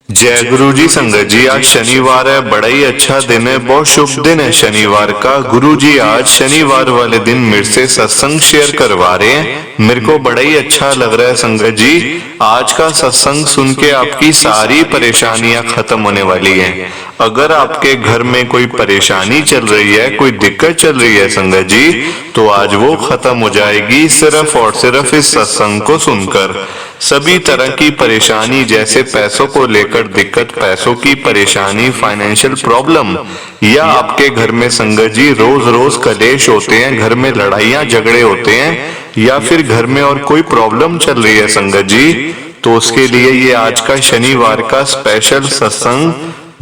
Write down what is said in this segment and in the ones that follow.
जय गुरु जी। संगत जी, आज शनिवार है, बड़ा ही अच्छा दिन है, बहुत शुभ दिन है शनिवार का। गुरु जी आज शनिवार वाले दिन मेरे से सत्संग शेयर करवा रहे हैं। मेरे को बड़ा ही अच्छा लग रहा है संगत जी। आज का सत्संग सुन के आपकी सारी परेशानियां खत्म होने वाली हैं। अगर आपके घर में कोई परेशानी चल रही है, कोई दिक्कत चल रही है संगत जी, तो आज वो खत्म हो जाएगी सिर्फ और सिर्फ इस सत्संग को सुनकर। सभी तरह की परेशानी, जैसे पैसों को लेकर दिक्कत, पैसों की परेशानी, फाइनेंशियल प्रॉब्लम, या आपके घर में संगत जी रोज रोज कलेश होते हैं, घर में लड़ाइयां झगड़े होते हैं, या फिर घर में और कोई प्रॉब्लम चल रही है संगत जी, तो उसके लिए ये आज का शनिवार का स्पेशल सत्संग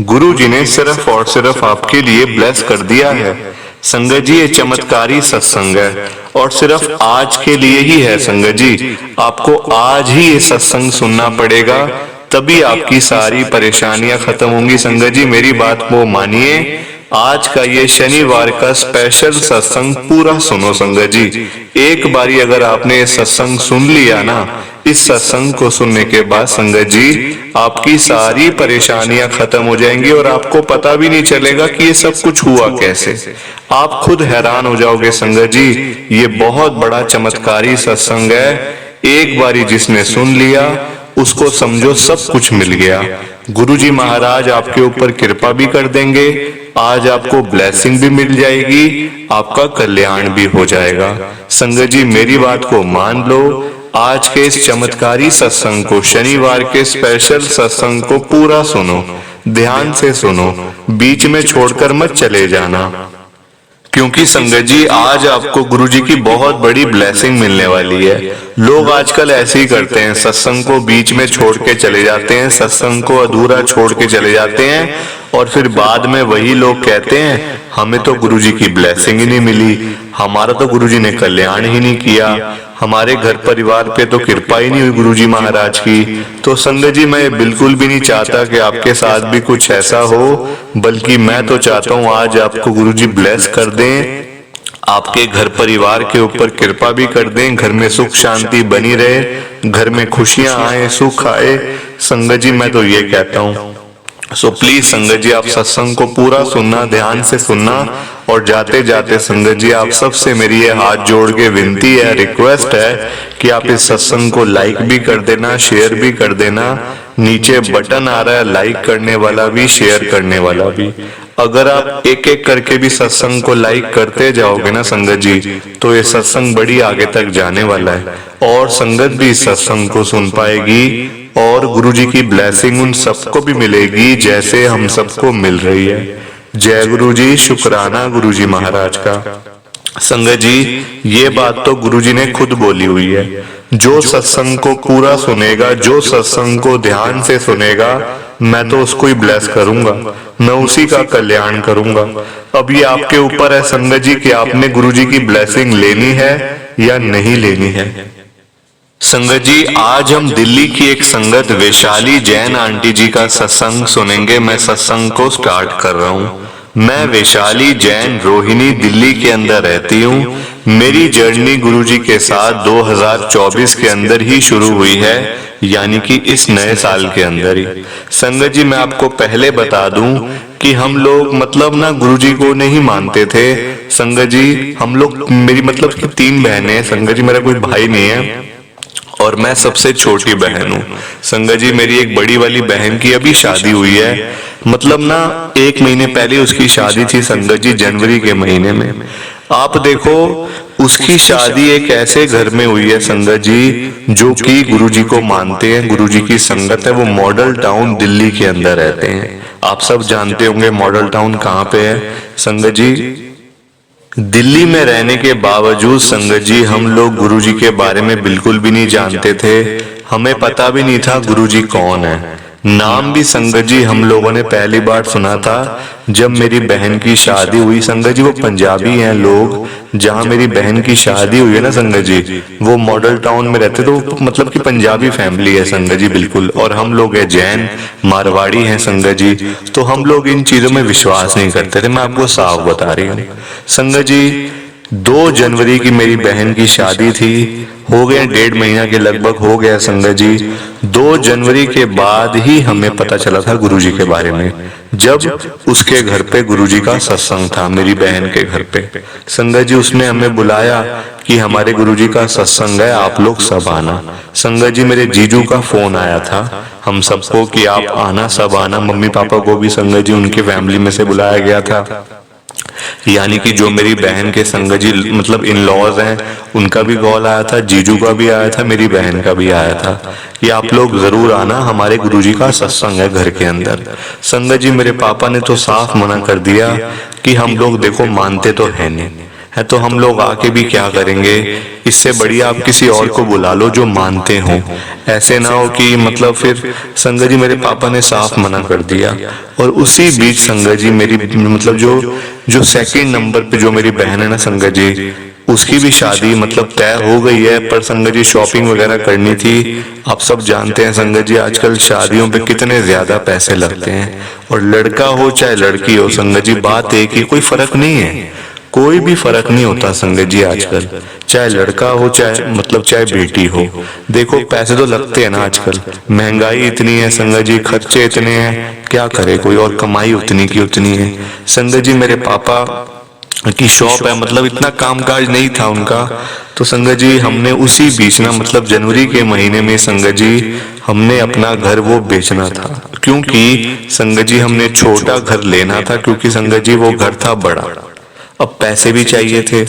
गुरु जी ने सिर्फ और सिर्फ आपके लिए ब्लेस कर दिया है। संगत जी ये चमत्कारी सत्संग है और सिर्फ आज के लिए ही है संगत जी। आपको आज ही ये सत्संग सुनना पड़ेगा, तभी आपकी सारी परेशानियां खत्म होंगी। संगत जी मेरी बात को मानिए, आज का ये शनिवार का स्पेशल सत्संग पूरा सुनो संगत जी। एक बारी अगर आपने ये सत्संग सुन लिया ना, इस सत्संग को सुनने के बाद संगत जी आपकी सारी परेशानियां खत्म हो जाएंगी और आपको पता भी नहीं चलेगा कि ये सब कुछ हुआ कैसे। आप खुद हैरान हो जाओगे संगत जी। ये बहुत बड़ा चमत्कारी सत्संग है। एक बारी जिसने सुन लिया उसको समझो सब कुछ मिल गया। गुरुजी महाराज आपके ऊपर कृपा भी कर देंगे, आज आपको ब्लेसिंग भी मिल जाएगी, आपका कल्याण भी हो जाएगा। संगत जी मेरी बात को मान लो, आज के इस चमत्कारी सत्संग को, शनिवार के स्पेशल सत्संग को पूरा सुनो, ध्यान से सुनो, बीच में छोड़कर मत चले जाना, क्योंकि संगत जी आज आपको गुरु जी की बहुत बड़ी ब्लेसिंग मिलने वाली है। लोग आजकल ऐसे ही करते हैं, सत्संग को बीच में छोड़ के चले जाते हैं, सत्संग को अधूरा छोड़ के चले जाते हैं, और फिर बाद में वही लोग कहते हैं हमें तो गुरु जी की ब्लेसिंग ही नहीं मिली, हमारा तो गुरु जी ने कल्याण ही नहीं किया, हमारे घर परिवार पे तो कृपा ही नहीं हुई गुरु जी महाराज की। तो संगत जी मैं बिल्कुल भी नहीं चाहता कि आपके साथ भी कुछ ऐसा हो, बल्कि मैं तो चाहता हूँ आज आपको गुरु जी ब्लेस कर दें, आपके घर परिवार के ऊपर कृपा भी कर दें, घर में सुख शांति बनी रहे, घर में खुशियां आए, सुख आए। संगत जी मैं तो ये कहता हूँ। सो प्लीज संगत जी आप सत्संग को पूरा सुनना, ध्यान से सुनना, और जाते जाते संगत जी आप सबसे मेरी ये हाथ जोड़ के विनती है, रिक्वेस्ट है कि आप इस सत्संग को लाइक भी कर देना, शेयर भी कर देना। नीचे बटन आ रहा है लाइक करने वाला भी, शेयर करने वाला भी। अगर आप एक एक करके भी सत्संग को लाइक करते जाओगे ना संगत जी, तो ये सत्संग बड़ी आगे तक जाने वाला है, और संगत भी इस सत्संग को सुन पाएगी, और गुरु जी की ब्लेसिंग उन सबको भी मिलेगी जैसे हम सबको मिल रही है। जय गुरु जी, शुक्राना गुरु जी महाराज का। संगत जी ये बात तो गुरु जी ने खुद बोली हुई है, जो सत्संग को पूरा सुनेगा, जो सत्संग को ध्यान से सुनेगा, मैं तो उसको ही ब्लेस करूंगा, मैं उसी का कल्याण करूंगा। अब ये आपके ऊपर है संगत जी कि आपने गुरु जी की ब्लेसिंग लेनी है या नहीं लेनी है। संगत जी आज हम दिल्ली की एक संगत वैशाली जैन आंटी जी का सत्संग सुनेंगे। मैं सत्संग को स्टार्ट कर रहा हूँ। मैं वैशाली जैन रोहिणी दिल्ली के अंदर रहती हूँ। मेरी जर्नी गुरुजी के साथ 2024 के अंदर ही शुरू हुई है, यानी कि इस नए साल के अंदर ही। संगत जी मैं आपको पहले बता दूं कि हम लोग मतलब ना गुरुजी को नहीं मानते थे। संगत जी हम लोग, मेरी मतलब कि 3 बहनें, संगत जी मेरा कोई भाई नहीं है और मैं सबसे छोटी बहन हूँ। संगत जी मेरी एक बड़ी वाली बहन की अभी शादी हुई है, मतलब ना 1 महीने पहले उसकी शादी थी संगत जी, जनवरी के महीने में। आप देखो उसकी शादी एक ऐसे घर में हुई है संगत जी जो कि गुरुजी को मानते हैं, गुरुजी की संगत है। वो मॉडल टाउन दिल्ली के अंदर रहते हैं। आप सब जानते होंगे मॉडल टाउन कहाँ पे है संगत जी। दिल्ली में रहने के बावजूद संगत जी हम लोग गुरुजी के बारे में बिल्कुल भी नहीं जानते थे। हमें पता भी नहीं था गुरुजी कौन है। नाम भी संगत जी हम लोगों ने पहली बार सुना था जब मेरी बहन की शादी हुई। संगत जी वो पंजाबी हैं लोग, जहाँ मेरी बहन की शादी हुई है ना संगत जी, वो मॉडल टाउन में रहते, तो मतलब कि पंजाबी फैमिली है संगत जी बिल्कुल। और हम लोग है जैन मारवाड़ी हैं संगत जी, तो हम लोग इन चीजों में विश्वास नहीं करते थे। मैं आपको साफ बता रही हूँ संगत जी। 2 जनवरी की मेरी बहन की शादी थी, हो गए 1.5 महीना के लगभग हो गया संगत जी। 2 जनवरी के बाद ही हमें पता चला था गुरुजी के बारे में, जब उसके घर पे गुरुजी का सत्संग था, मेरी बहन के घर पे। संगत जी उसने हमें बुलाया कि हमारे गुरुजी का सत्संग है, आप लोग सब आना। संगत जी मेरे जीजू का फोन आया था हम सबको कि आप आना, सब आना। मम्मी पापा को भी संगत जी उनके फैमिली में से बुलाया गया था, यानी कि जो मेरी बहन के संगत जी मतलब इन लॉज हैं, उनका भी कॉल आया था, जीजू का भी आया था, मेरी बहन का भी आया था कि आप लोग जरूर आना, हमारे गुरुजी का सत्संग है घर के अंदर। संगत जी मेरे पापा ने तो साफ मना कर दिया कि हम लोग देखो मानते तो है नहीं है, तो हम लोग आके भी क्या करेंगे, इससे बढ़िया आप किसी और को बुला लो जो मानते हो, ऐसे ना हो कि मतलब फिर। संगत जी मेरे पापा ने साफ मना कर दिया। और उसी बीच संगत जी मेरी मतलब जो सेकंड नंबर पे जो मेरी बहन है ना संगत जी, उसकी भी शादी मतलब तय हो गई है, पर संगत जी शॉपिंग वगैरह करनी थी। आप सब जानते हैं संगत जी आजकल शादियों पे कितने ज्यादा पैसे लगते हैं, और लड़का हो चाहे लड़की हो संगत जी, बात एक ही, कोई फर्क नहीं है, कोई भी फर्क नहीं होता संगत जी आजकल, चाहे लड़का हो चाहे मतलब चाहे बेटी हो। देखो पैसे तो लगते हैं ना आजकल, महंगाई इतनी है संगत जी, खर्चे इतने हैं, क्या करे कोई, और कमाई उतनी की उतनी है। संगत जी मेरे पापा की शॉप है, मतलब इतना कामकाज नहीं था उनका, तो संगत जी हमने उसी बीच ना मतलब जनवरी के महीने में संगत जी हमने अपना घर वो बेचना था, क्योंकि संगत जी हमने छोटा घर लेना था, क्योंकि संगत जी वो घर था बड़ा, अब पैसे भी चाहिए थे।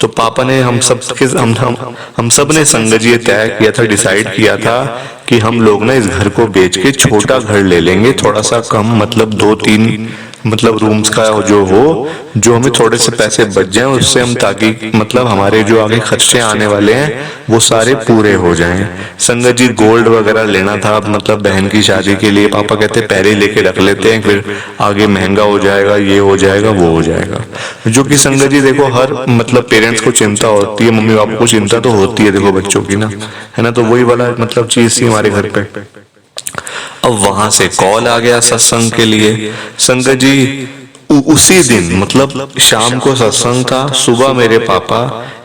तो पापा ने हम सब ने संगत जी तय किया था, डिसाइड किया था कि हम लोग ना इस घर को बेच के छोटा घर ले लेंगे, थोड़ा सा कम, मतलब 2-3 मतलब रूम्स का जो हो, जो हमें थोड़े से पैसे बच जाएं उससे हम, ताकि मतलब हमारे जो आगे खर्चे आने वाले हैं वो सारे पूरे हो जाएं। संगत जी गोल्ड वगैरह लेना था मतलब बहन की शादी के लिए, पापा कहते पहले ही लेके रख लेते हैं, फिर आगे महंगा हो जाएगा, ये हो जाएगा वो हो जाएगा। जो कि संगत जी देखो हर मतलब पेरेंट्स को चिंता होती है, मम्मी पापा को चिंता तो होती है देखो बच्चों की ना, है ना, तो वही वाला मतलब चीज थी हमारे घर पे। अब वहां से कॉल आ गया सत्संग के लिए। संगत जी उसी दिन मतलब शाम को सत्संग था, सुबह मेरे पापा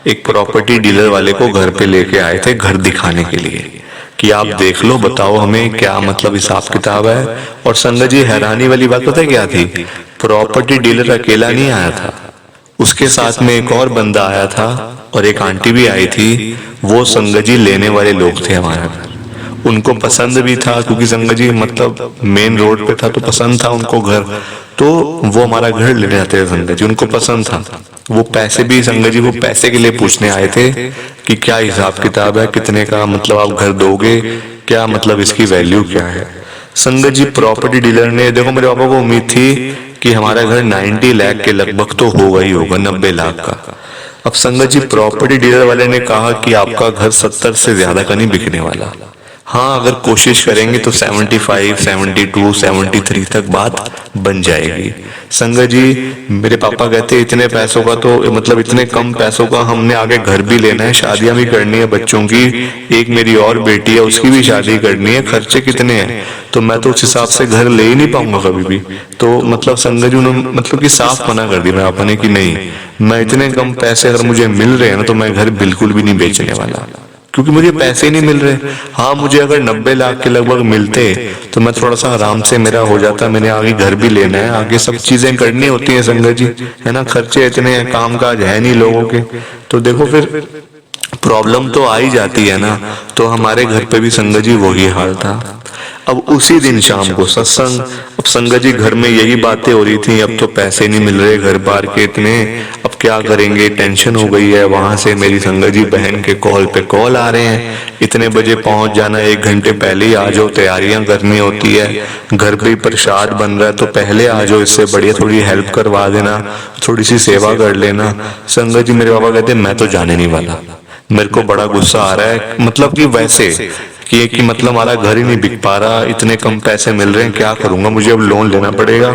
एक प्रॉपर्टी डीलर वाले को घर पे लेके आए थे, घर दिखाने के लिए कि आप देख लो, बताओ हमें क्या मतलब हिसाब किताब है। और संगत जी हैरानी वाली बात पता है क्या थी, प्रॉपर्टी डीलर अकेला नहीं आया था, उसके साथ में एक और बंदा आया था और एक आंटी भी आई थी। वो संगत जी लेने वाले लोग थे हमारा घर, उनको पसंद भी था, क्योंकि संगत जी मतलब मेन रोड पे था तो पसंद था उनको घर, तो वो हमारा घर लेने आते थे संगत जी, उनको पसंद था। वो पैसे भी संगत जी वो पैसे के लिए पूछने आए थे कि क्या हिसाब किताब है, कितने का मतलब आप घर दोगे, क्या मतलब इसकी वैल्यू क्या है। संगत जी प्रॉपर्टी डीलर ने, देखो मेरे पापा को उम्मीद थी कि हमारा घर 90 लाख के लगभग तो होगा ही होगा, 90 लाख का। अब संगत जी प्रॉपर्टी डीलर वाले ने कहा कि आपका घर 70 से ज्यादा का नहीं बिकने वाला, हाँ अगर कोशिश करेंगे तो 75, 72, 73 तक बात बन जाएगी। संगत जी मेरे पापा कहते इतने पैसों का तो मतलब इतने कम पैसों का हमने आगे घर भी लेना है, शादियां भी करनी है बच्चों की, एक मेरी और बेटी है उसकी भी शादी करनी है, खर्चे कितने हैं, तो मैं तो उस हिसाब से घर ले ही नहीं पाऊंगा कभी भी। तो मतलब संगत जी उन्होंने मतलब कि साफ मना कर दी मेरे पापा ने कि नहीं, मैं इतने कम पैसे अगर मुझे मिल रहे हैं ना तो मैं घर बिल्कुल भी नहीं बेचने वाला, क्योंकि मुझे पैसे नहीं मिल रहे। हाँ मुझे अगर 90 लाख के लगभग मिलते तो मैं थोड़ा सा आराम से मेरा हो जाता, मैंने आगे घर भी लेना है, आगे सब चीजें करनी होती है संगत जी, है ना, खर्चे इतने हैं, काम काज है नहीं लोगों के, तो देखो फिर प्रॉब्लम तो आ ही जाती है ना। तो हमारे घर पे भी संगत जी वही हाल था। अब उसी दिन शाम को सत्संग, अब संगत जी घर में यही बातें हो रही थी, अब तो पैसे नहीं मिल रहे घर बार के इतने, अब क्या करेंगे, टेंशन हो गई है। वहां से मेरी संगत जी बहन के कॉल पे कॉल आ रहे हैं, इतने बजे पहुंच जाना, 1 घंटे पहले ही आ जाओ, तैयारियां करनी होती है, घर पे प्रसाद बन रहा है तो पहले आ जाओ, इससे बढ़िया थोड़ी हेल्प करवा देना, थोड़ी सी सेवा कर लेना। संगत जी मेरे पापा कहते मैं तो जाने नहीं वाला, मेरे को बड़ा गुस्सा आ रहा है, मतलब कि वैसे कि मतलब हमारा घर ही नहीं बिक पा रहा, इतने कम पैसे मिल रहे हैं, क्या करूंगा, मुझे अब लोन लेना पड़ेगा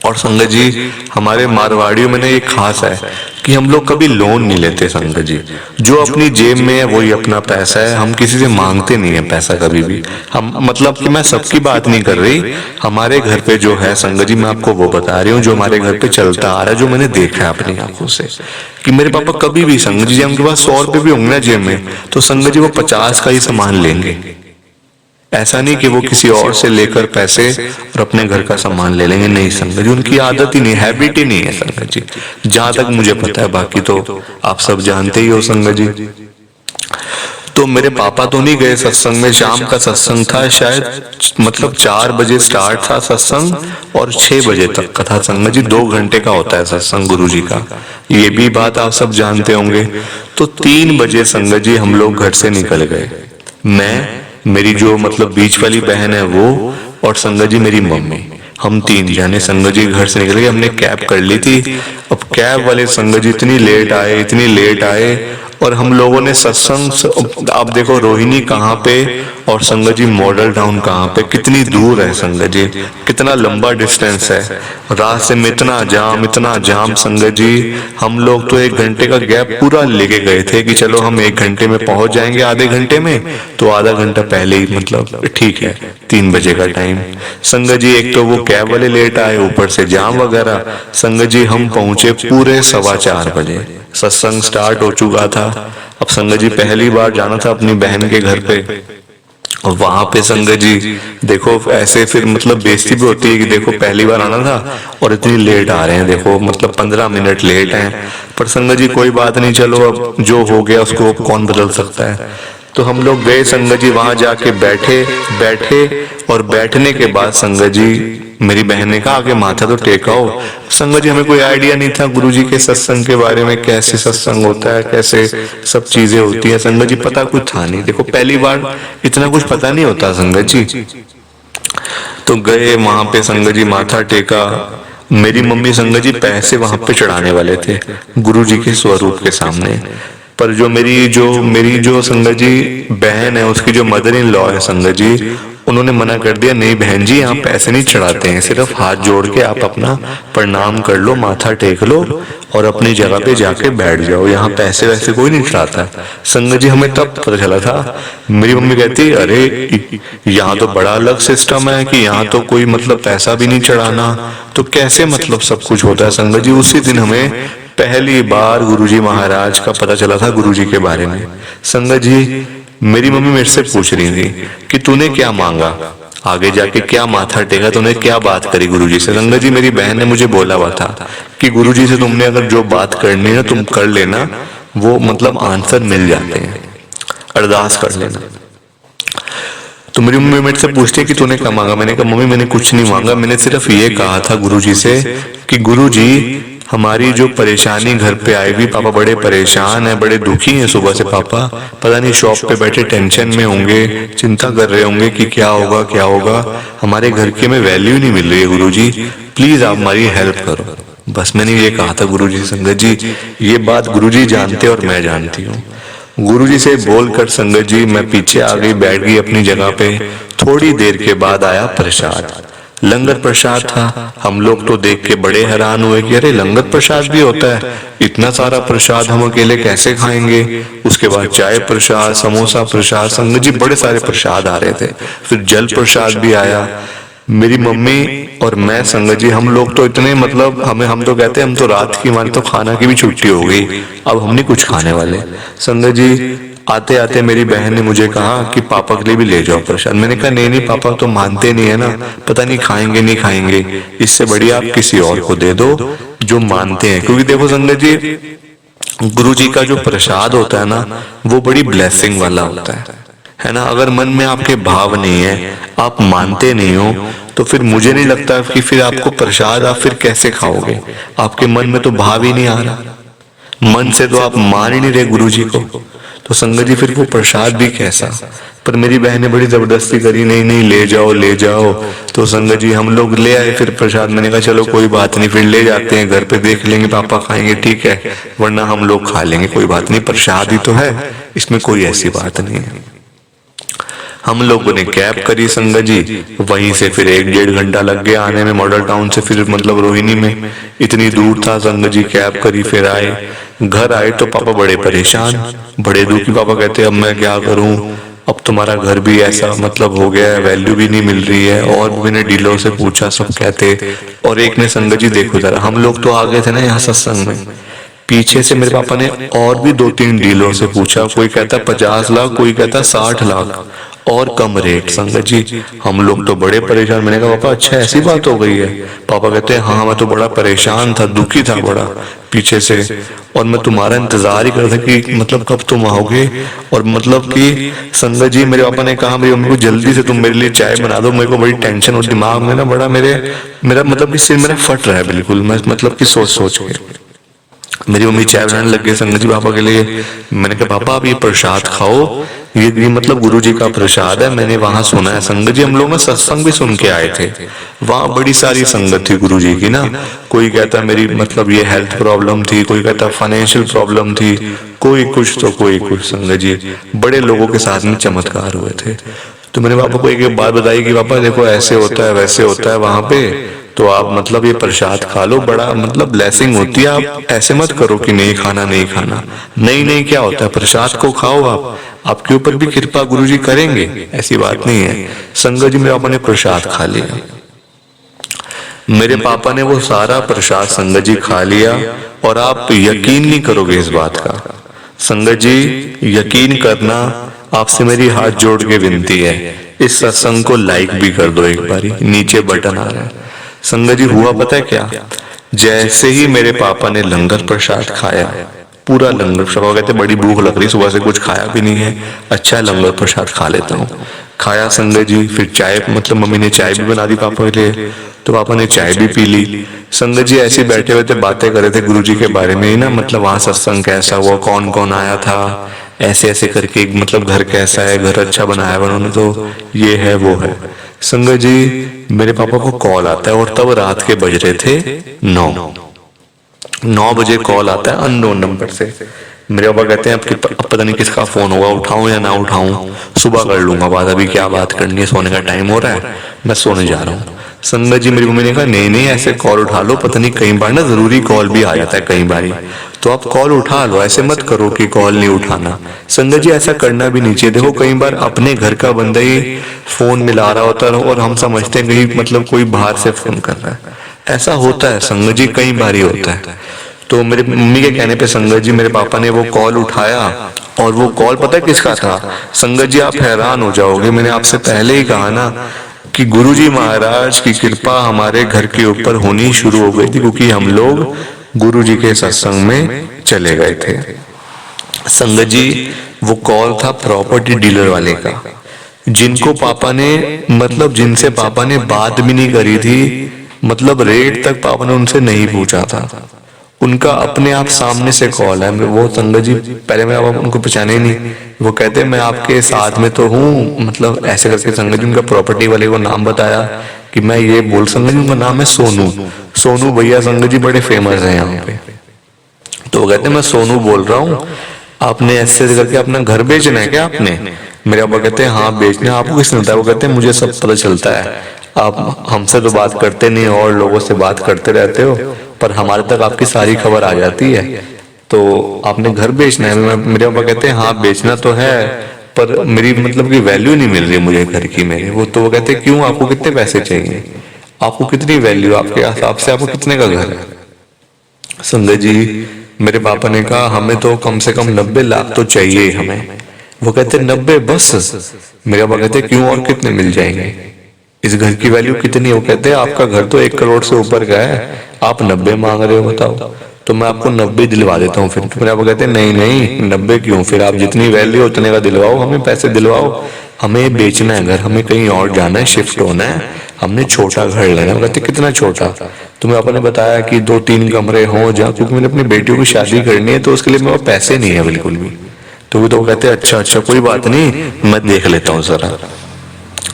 और संगत जी हमारे मारवाड़ियों में ना ये खास है कि हम लोग कभी लोन नहीं लेते संगत जी। जो अपनी जेब में है वही अपना पैसा है, हम किसी से मांगते नहीं है पैसा कभी भी। हम मतलब कि मैं सबकी बात नहीं कर रही, हमारे घर पे जो है संगत जी मैं आपको वो बता रही हूँ जो हमारे घर पे चलता आ रहा है, जो मैंने देखा है अपनी आंखों से कि मेरे पापा कभी भी संगत जी उनके पास 100 रुपए भी होंगे ना जेब में तो संगत जी वो 50 का ही सामान लेंगे। ऐसा नहीं कि वो किसी और से लेकर पैसे और अपने घर का सामान ले लेंगे, नहीं संगत जी उनकी आदत ही नहीं, हैबिट ही नहीं है संगत जी, जहां तक मुझे पता है। बाकी तो आप सब जानते ही हो संगत जी। तो मेरे पापा तो नहीं गए सत्संग में, शाम का सत्संग था शायद, मतलब 4 बजे स्टार्ट था सत्संग और 6 बजे तक का था संगत जी। 2 घंटे का होता है सत्संग गुरु जी का, ये भी बात आप सब जानते होंगे। तो 3 बजे संगत जी हम लोग घर से निकल गए, मैं, मेरी जो मतलब बीच वाली बहन है वो, और संगत जी मेरी मम्मी, हम 3 जने संगत जी घर से निकल गए। हमने कैब कर ली थी। अब कैब वाले संगत जी इतनी लेट आए, इतनी लेट आए, और हम लोगों ने सत्संग, आप देखो रोहिणी कहाँ पे और संगत जी मॉडल टाउन कहाँ पे, कितनी दूर है संगत जी, कितना लंबा डिस्टेंस है। रास्ते में इतना जाम संगत जी, हम लोग तो 1 घंटे का गैप पूरा लेके गए थे कि चलो हम 1 घंटे में पहुंच जाएंगे, आधे घंटे में, तो आधा घंटा पहले ही मतलब ठीक है 3 बजे का टाइम। संगत जी एक तो वो कैब वाले लेट आए, ऊपर से जाम वगैरह। संगत जी हम पहुंचे पूरे 4:15 बजे, सत्संग स्टार्ट हो चुका था। अब संगत जी पहली बार जाना था अपनी बहन के घर पे, और वहां पे संगत जी देखो ऐसे फिर मतलब बेइज्जती भी होती है कि देखो पहली बार आना था और इतनी लेट आ रहे हैं, देखो मतलब 15 मिनट लेट हैं। पर संगत जी कोई बात नहीं, चलो अब जो हो गया उसको कौन बदल सकता है। तो हम लोग गए संगत जी, वहां जाके बैठे और बैठने के बाद संगत जी मेरी बहन ने कहा आगे माथा तो टेकाओ। संगत जी हमें कोई आइडिया नहीं था गुरुजी के सत्संग के बारे में, कैसे सत्संग होता है, कैसे सब चीजें होती है, संगत जी पता कुछ था नहीं। देखो पहली बार इतना कुछ पता नहीं होता संगत जी। तो गए वहां पे संगत जी, माथा टेका। मेरी मम्मी संगत जी पैसे वहां पे चढ़ाने वाले थे गुरुजी के स्वरूप के सामने, पर जो मेरी जो संगत जी बहन है, उसकी जो मदर इन लॉ है संगत जी, उन्होंने मना कर दिया, नहीं बहन जी यहाँ पैसे नहीं चढ़ाते हैं, सिर्फ हाथ जोड़ के आप अपना प्रणाम कर लो, माथा टेक लो और अपनी जगह पे जाके बैठ जाओ, यहाँ पैसे वैसे कोई नहीं चढ़ाता। संगत जी हमें तब पता चला था। मेरी मम्मी कहती अरे यहाँ तो बड़ा अलग सिस्टम है कि यहाँ तो कोई मतलब पैसा भी नहीं चढ़ाना, तो कैसे मतलब सब कुछ होता है। संगत जी उसी दिन हमें पहली बार गुरुजी महाराज का पता चला था, गुरुजी के बारे में। संगत जी मेरी मम्मी मेरे से पूछ रही थी कि तूने क्या मांगा, आगे जाके क्या माथा टेका, तूने क्या बात करी गुरुजी से। संगत जी मेरी बहन ने मुझे बोला हुआ था कि गुरुजी से तुमने अगर जो बात करनी है तुम कर लेना, वो मतलब आंसर मिल जाते हैं, अरदास कर लेना। तो मेरी मम्मी मेरे से पूछती है कि तूने क्या मांगा। मैंने कहा मम्मी मैंने कुछ नहीं मांगा, मैंने सिर्फ ये कहा था गुरुजी से कि गुरुजी हमारी जो परेशानी घर पे आई हुई, पापा बड़े परेशान है, बड़े दुखी हैं सुबह से पापा, पता नहीं शॉप पे बैठे टेंशन में होंगे, चिंता कर रहे होंगे कि क्या होगा, हमारे घर की हमें वैल्यू नहीं मिल रही है गुरुजी, प्लीज आप हमारी हेल्प करो। बस मैंने ये कहा था गुरुजी। संगत जी ये बात गुरुजी जानते और मैं जानती हूँ। गुरुजी से बोलकर संगत जी मैं पीछे आ गई, बैठ गई अपनी जगह पे। थोड़ी देर के बाद आया प्रसाद, लंगर प्रसाद था। हम लोग तो देख के बड़े हैरान हुए कि अरे लंगर प्रसाद भी होता है, इतना सारा प्रसाद हम अकेले कैसे खाएंगे। उसके बाद चाय प्रसाद, समोसा प्रसाद, संगत जी बड़े सारे प्रसाद आ रहे थे। फिर जल प्रसाद भी आया। मेरी मम्मी और मैं संगत जी हम लोग तो इतने मतलब हम तो कहते हैं हम तो रात की हमारी तो खाना की भी छुट्टी हो गई, अब हम नहीं कुछ खाने वाले। संगत जी आते आते मेरी बहन ने मुझे कहा कि पापा के लिए भी ले जाओ प्रसाद। मैंने कहा नहीं पापा तो मानते नहीं है ना, पता नहीं खाएंगे नहीं खाएंगे, इससे बढ़िया आप किसी और को दे दो जो मानते हैं। क्योंकि देखो संगत जी गुरु जी का जो प्रसाद होता है ना वो बड़ी ब्लेसिंग वाला होता है ना। अगर मन में आपके भाव नहीं है, आप मानते नहीं हो, तो फिर मुझे नहीं लगता कि फिर आपको प्रसाद आप फिर कैसे खाओगे। आपके मन में तो भाव ही नहीं आ रहा, मन से तो आप मान ही नहीं रहे गुरु जी को, तो संगत जी फिर वो प्रसाद भी कैसा। पर मेरी बहन ने बड़ी जबरदस्ती करी, नहीं नहीं ले जाओ। तो संगत जी हम लोग ले आए फिर प्रसाद। मैंने कहा चलो कोई बात नहीं, फिर ले जाते हैं, घर पे देख लेंगे पापा खाएंगे ठीक है, वरना हम लोग खा लेंगे, कोई बात नहीं, प्रसाद ही तो है, इसमें कोई ऐसी बात नहीं है। हम लोगों ने कैब करी संगत जी, वहीं से फिर 1-1.5 घंटा लग गया आने में मॉडल टाउन से, फिर मतलब रोहिणी में, इतनी दूर था संगत जी। कैब करी, फिर आए, घर आए तो पापा बड़े परेशान, बड़े दुखी। पापा कहते अब मैं क्या करूं, अब तुम्हारा घर भी ऐसा मतलब हो गया है, वैल्यू भी नहीं मिल रही है। और भी मैंने डीलर से पूछा, सब कहते। और एक ने संगत जी देखो जरा, हम लोग तो आ गए थे ना यहाँ सत्संग में, पीछे से मेरे पापा ने और भी 2-3 डीलरों से पूछा, कोई कहता 50 लाख, कोई कहता 60 लाख और कम रेट। संगत जी हम लोग तो बड़े परेशान। मैंने कहा पापा अच्छा ऐसी बात हो गई है? पापा कहते हैं हाँ, मैं तो बड़ा परेशान था, दुखी था बड़ा पीछे से, और मैं तुम्हारा इंतजार ही कर रहा था कि मतलब कब तुम आओगे। और मतलब कि संगत जी मेरे पापा ने कहा मेरी मम्मी को जल्दी से तुम मेरे लिए चाय बना दो, मेरे को बड़ी टेंशन और दिमाग में ना बड़ा मेरा मतलब कि सिर मेरा फट रहा है बिल्कुल, मैं मतलब कि सोच सोच के। मेरी मम्मी चाय बनाने लग गई संगत जी पापा के लिए। मैंने कहा पापा आप ये प्रसाद खाओ, ये मतलब गुरु जी का प्रसाद है, मैंने वहां सुना है। संगत जी हम लोग ना सत्संग भी सुन के आए थे, वहां बड़ी सारी संगत थी गुरु जी की ना। कोई कहता मेरी मतलब ये हेल्थ प्रॉब्लम थी, कोई कहता फाइनेंशियल प्रॉब्लम थी, कोई कुछ तो कोई कुछ। संगत जी बड़े लोगों के साथ में चमत्कार हुए थे। तो मैंने पापा को एक बात बताई कि पापा देखो ऐसे होता है वैसे होता है वहां पे, तो आप मतलब ये प्रसाद खा लो, बड़ा मतलब ब्लेसिंग होती है। आप ऐसे मत करो कि नहीं खाना नहीं खाना, नहीं नहीं क्या होता है, प्रसाद को खाओ आप, आपके ऊपर भी कृपा गुरुजी करेंगे, ऐसी बात नहीं है। संगत जी मेरे पापा ने प्रसाद खा लिया, मेरे पापा ने वो सारा प्रसाद संगत जी खा लिया। और आप यकीन नहीं करोगे इस बात का संगत जी, यकीन करना, आपसे मेरी हाथ जोड़ के विनती है, इस सत्संग को लाइक भी कर दो एक बारी, नीचे बटन आ रहा है। संगत जी हुआ पता है क्या, जैसे ही मेरे पापा ने लंगर प्रसाद खाया, पूरा लंगर प्रसाद, कहते बड़ी भूख लग रही, सुबह से कुछ खाया भी नहीं है, अच्छा लंगर प्रसाद खा लेता हूँ। खाया संगत जी, फिर चाय मतलब मम्मी ने चाय भी बना दी पापा के लिए, तो पापा ने चाय भी पी ली। संगत जी ऐसे बैठे हुए थे, बातें कर रहे थे गुरु जी के बारे में ही ना, मतलब वहां सत्संग कैसा हुआ, कौन कौन आया था, ऐसे ऐसे करके, मतलब घर कैसा है, घर अच्छा बनाया उन्होंने, तो ये है वो है। संगत जी मेरे पापा को कॉल आता है, और तब रात के बज रहे थे 9 बजे कॉल आता है अननोन नंबर से। मेरे पापा कहते हैं अब पता नहीं किसका फोन होगा, उठाऊं या ना उठाऊं, सुबह कर लूंगा बात, अभी क्या बात करनी है, सोने का टाइम हो रहा है, मैं सोने जा रहा हूँ। संगत जी मेरी मम्मी ने कहा नहीं नहीं ऐसे कॉल उठा लो, पता नहीं कई बार ना जरूरी कॉल भी आ जाता है कई बारी, तो आप कॉल उठा लो, ऐसे मत करो कि कॉल नहीं उठाना। संगत जी ऐसा करना भी नहीं चाहिए। देखो कई बार अपने घर का बंदा ही फोन मिला रहा होता है और हम समझते हैं कि मतलब कोई बाहर से फोन कर रहा है, ऐसा होता है संगत जी, कई बार ही होता है। तो मेरे मम्मी के कहने पे संगत जी मेरे पापा ने वो कॉल उठाया, और वो कॉल पता है किसका था संगत जी, आप हैरान हो जाओगे। मैंने आपसे पहले ही कहा ना कि गुरुजी महाराज की कृपा हमारे घर के ऊपर होनी शुरू हो गई थी, क्योंकि हम लोग गुरुजी के सत्संग में चले गए थे। संगत जी वो कॉल था प्रॉपर्टी डीलर वाले का, जिनको पापा ने मतलब जिनसे पापा ने बात भी नहीं करी थी, मतलब रेट तक पापा ने उनसे नहीं पूछा था, उनका अपने आप सामने से कॉल है। वो संगत जी पहले मैं उनको पहचाने ही नहीं, वो कहते मैं आपके साथ में तो हूँ, मतलब ऐसे करके संगत जी उनका प्रॉपर्टी वाले को नाम बताया कि मैं ये बोल, संगत जी उनका नाम है सोनू, सोनू भैया संगत जी बड़े फेमस है यहाँ पे। तो वो कहते मैं सोनू बोल रहा हूँ, आपने ऐसे करके अपना घर बेचना है क्या आपने? मेरे पापा कहते हैं हाँ बेचना है। आपको किसने बताया? वो कहते हैं मुझे सब पता चलता है, आप हमसे तो बात करते नहीं और लोगों से बात करते रहते हो, पर हमारे तक आपकी सारी खबर आ जाती है, तो आपने घर बेचना है। मेरे पापा कहते हैं हाँ बेचना तो है, पर मेरी मतलब की वैल्यू नहीं मिल रही मुझे घर की मेरे। वो तो वो कहते हैं क्यों, आपको कितने पैसे चाहिए, आपको कितनी वैल्यू, आपके हिसाब से आपको कितने का घर है? संजय जी मेरे पापा ने कहा हमें तो कम से कम 90 लाख तो चाहिए हमें। वो कहते 90 बस? मेरे पापा कहते क्यों और कितने मिल जाएंगे, इस घर की वैल्यू कितनी है? वो कहते हैं आपका घर तो 1 करोड़ से ऊपर का है, आप 90 मांग रहे हो, बताओ। तो मैं आपको 90 दिलवा देता हूँ। फिर तो मेरे पापा कहते हैं नहीं नहीं 90 क्यों, फिर आप जितनी वैल्यू उतने का दिलवाओ, हमें पैसे दिलवाओ, हमें बेचना है घर, हमें कहीं और जाना है, शिफ्ट होना है, हमने छोटा घर लेना है। कहते कितना छोटा? तो मैं आपने बताया कि 2-3 कमरे हो जहाँ, क्योंकि मैंने अपनी बेटियों की शादी करनी है, तो उसके लिए मेरे पास पैसे नहीं है बिल्कुल भी। तो वो तो कहते अच्छा अच्छा कोई बात नहीं, मैं देख लेता हूँ जरा।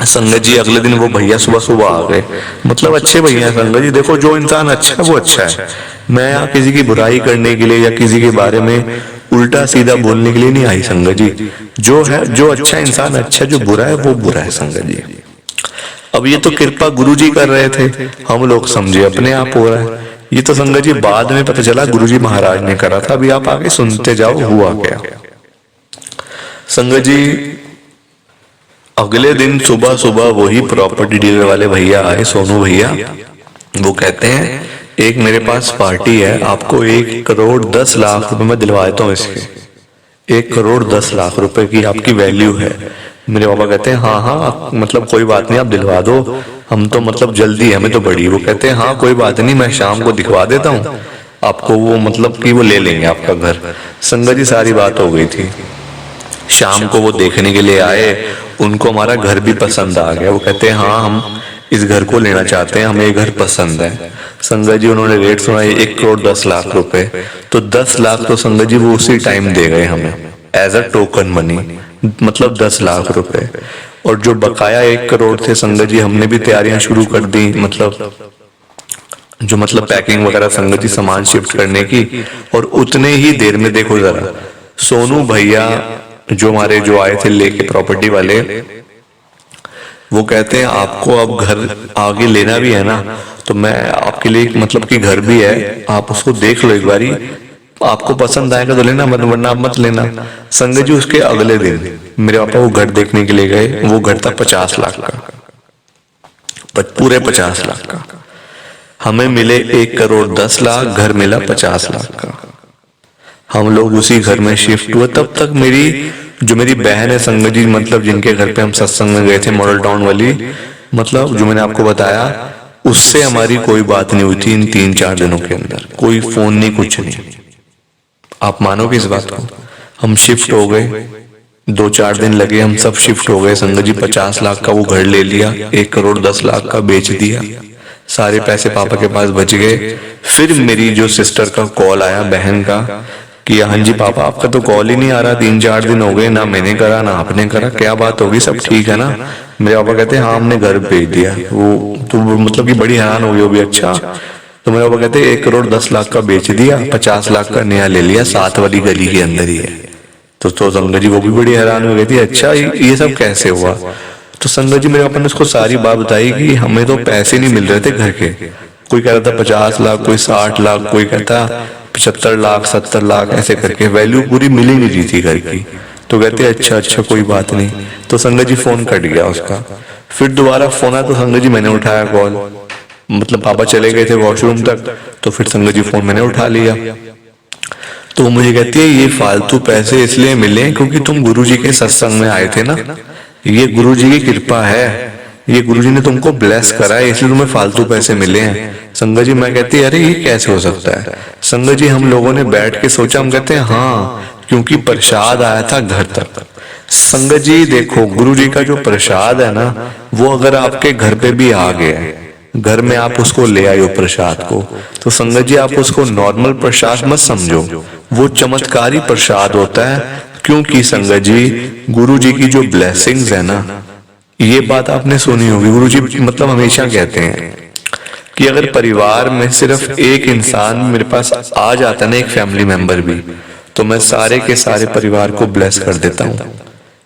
संगत जी अगले दिन वो भैया सुबह सुबह आ गए, मतलब अच्छे भैया संगत जी। देखो जो इंसान अच्छा है वो अच्छा है, मैं यहाँ किसी की बुराई करने के लिए या किसी के बारे में उल्टा सीधा बोलने के लिए नहीं आई संगत जी। जो है, जो अच्छा इंसान अच्छा, जो बुरा है वो बुरा है संगत जी। अब ये तो कृपा गुरु जी कर रहे थे, हम लोग समझे अपने आप हो रहा है। ये तो संगत जी बाद में पता चला गुरु जी महाराज ने करा था। अभी आप आगे सुनते जाओ हुआ क्या। संगत जी अगले दिन सुबह सुबह वही प्रॉपर्टी डीलर वाले भैया आए, सोनू भैया। वो कहते हैं एक मेरे पास पार्टी है, आपको 1 करोड़ 10 लाख रुपए में दिलवा देता हूँ इसके। 1 करोड़ 10 लाख रुपए की आपकी वैल्यू है। मेरे पापा कहते हैं हाँ हाँ मतलब कोई बात नहीं, आप दिलवा दो, हम तो मतलब जल्दी है हमें तो बड़ी। वो कहते हैं हाँ कोई बात नहीं, मैं शाम को दिखवा देता हूँ आपको, वो मतलब कि वो ले लेंगे आपका घर। संगत जी सारी बात हो गई थी। शाम को वो देखने के लिए आए, उनको हमारा घर भी पसंद आ गया। वो कहते हैं हाँ हम इस घर को लेना चाहते हैं, हमें ये घर पसंद है। संगत जी उन्होंने रेट सुना 1 करोड़ 10 लाख रुपए। तो 10 लाख तो संगत जी वो उसी टाइम दे गए हमें एज अ टोकन मनी, मतलब 10 लाख रुपए। और जो बकाया 1 करोड़ थे संगत जी, हमने भी तैयारियां शुरू कर दी, मतलब पैकिंग वगैरह संगत जी सामान शिफ्ट करने की। और उतने ही देर में देखो जरा, सोनू भैया जो हमारे जो आए थे लेके प्रॉपर्टी वाले, वो कहते हैं आपको अब घर आगे लेना भी है ना, तो मैं आपके लिए मतलब कि घर भी है, आप उसको देख लो एक बारी, आपको पसंद आएगा तो लेना, वरना आप मत लेना। संगत जी उसके अगले दिन मेरे पापा वो घर देखने के लिए गए। वो घर था 50 लाख का, पूरे 50 लाख का। हमें मिले 1 करोड़ 10 लाख, घर मिला 50 लाख का। हम लोग उसी घर में शिफ्ट हुए। तब तक मेरी बहन है संगत जी, मतलब जिनके घर पे हम सत्संग में गए थे मॉडल टाउन वाली, मतलब जो मैंने आपको बताया, उससे हमारी कोई बात नहीं हुई थी इन 3-4 दिनों के अंदर। कोई फोन नहीं, कुछ नहीं। आप मानोगे इस बात को? हम शिफ्ट हो गए, 2-4 दिन लगे, हम सब शिफ्ट हो गए संगत जी। 50 लाख का वो घर ले लिया, 1 करोड़ 10 लाख का बेच दिया, सारे पैसे पापा के पास बच गए। फिर मेरी जो सिस्टर का कॉल आया, बहन का, कि हाँ जी पापा आपका तो कॉल ही नहीं आ रहा, 3-4 दिन हो गए, ना मैंने करा ना आपने करा, क्या बात होगी, सब ठीक है ना? मेरे पापा कहते हैं हाँ हमने घर भेज दिया। वो तो मतलब कि बड़ी हैरान हो गई वो भी। अच्छा, तो मेरे पापा कहते हैं 1 करोड़ 10 लाख का बेच दिया, 50 लाख का नया ले लिया, 7 वाली गली के अंदर ही है। तो संगत जी वो भी बड़ी हैरान हो गई थी, अच्छा ये सब कैसे हुआ? तो संगत जी मेरे पापा ने उसको सारी बात बताई कि हमें तो पैसे नहीं मिल रहे थे घर के। कोई कह रहा था 50 लाख, कोई 60 लाख, कोई कहता 75 लाख 70 लाख, ऐसे करके वैल्यू पूरी मिल ही नहीं रही थी घर की। तो कहते अच्छा कोई बात नहीं। तो संगत जी फोन कट गया उसका। फिर दोबारा फोन आया तो संगत जी मैंने उठाया कॉल, मतलब पापा चले गए थे वॉशरूम तक, तो फिर संगत जी फोन मैंने उठा लिया। तो मुझे कहती है ये फालतू पैसे इसलिए मिले क्योंकि तुम गुरुजी के सत्संग में आए थे ना, ये गुरुजी की कृपा है, ये गुरुजी ने तुमको ब्लेस करा है, इसलिए तुम्हें फालतू पैसे मिले हैं। संगत जी मैं कहती है अरे ये कैसे हो सकता है? संगत जी हम लोगों ने बैठ के सोचा, हम कहते हैं हाँ क्योंकि प्रसाद आया था घर तक। संगत जी देखो गुरुजी का जो प्रसाद है ना, वो अगर आपके घर पे भी आ गया है, घर में आप उसको ले आए हो प्रसाद को, तो संगत जी आप उसको नॉर्मल प्रसाद मत समझो, वो चमत्कारी प्रसाद होता है। क्योंकि संगत जी गुरु जी की जो ब्लेसिंग्स है ना, ये बात आपने सुनी होगी, गुरु जी मतलब हमेशा कहते हैं कि अगर परिवार में सिर्फ एक इंसान मेरे पास आ जाता ना, एक फैमिली मेंबर भी, तो मैं सारे के सारे परिवार को ब्लेस कर देता हूँ।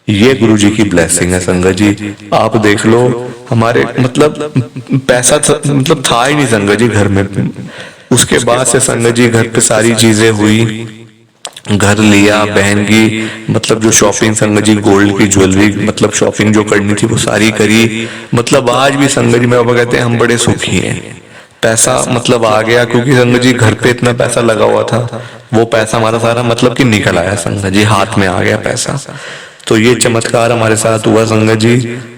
ये गुरु जी की ब्लेसिंग है संगत जी। आप देख लो हमारे मतलब पैसा मतलब था ही नहीं संगत जी घर में। उसके बाद से संगत जी घर पे सारी चीजें हुई, घर लिया, बहन की मतलब जो शॉपिंग संगत जी गोल्ड की ज्वेलरी मतलब शॉपिंग जो करनी थी वो सारी करी। मतलब आज भी संगत जी मेरे पापा कहते हैं हम बड़े सुखी हैं, पैसा मतलब आ गया, क्योंकि संगत जी घर पे इतना पैसा लगा हुआ था, वो पैसा हमारा सारा मतलब कि निकल आया संगत जी, हाथ में आ गया पैसा। तो ये चमत्कार हमारे साथ हुआ संगत जी।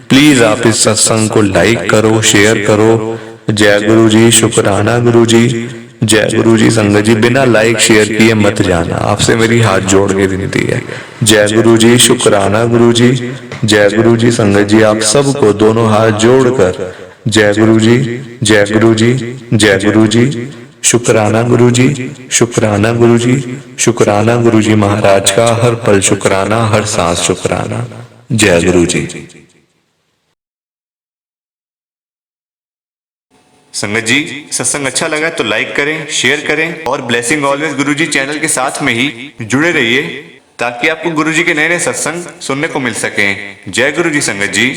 प्लीज आप इस सत्संग को लाइक करो, शेयर करो। जय गुरु जी, शुक्राना गुरु जी, जय गुरु जी। संगत जी बिना लाइक शेयर किए मत जाना, आपसे मेरी हाथ जोड़ के विनती है। जय गुरु जी, शुक्राना गुरु जी, जय गुरु जी। संगत जी आप सबको दोनों हाथ जोड़कर जय गुरु जी, जय गुरु जी, जय गुरु जी, शुक्राना गुरु जी, शुक्राना गुरु जी, शुक्राना गुरु जी महाराज का, हर पल शुक्राना, हर सांस शुक्राना। जय गुरु जी। संगत जी, सत्संग अच्छा लगा तो लाइक करें, शेयर करें और ब्लेसिंग ऑलवेज गुरुजी चैनल के साथ में ही जुड़े रहिए ताकि आपको गुरुजी के नए नए सत्संग सुनने को मिल सके। जय गुरुजी संगत जी।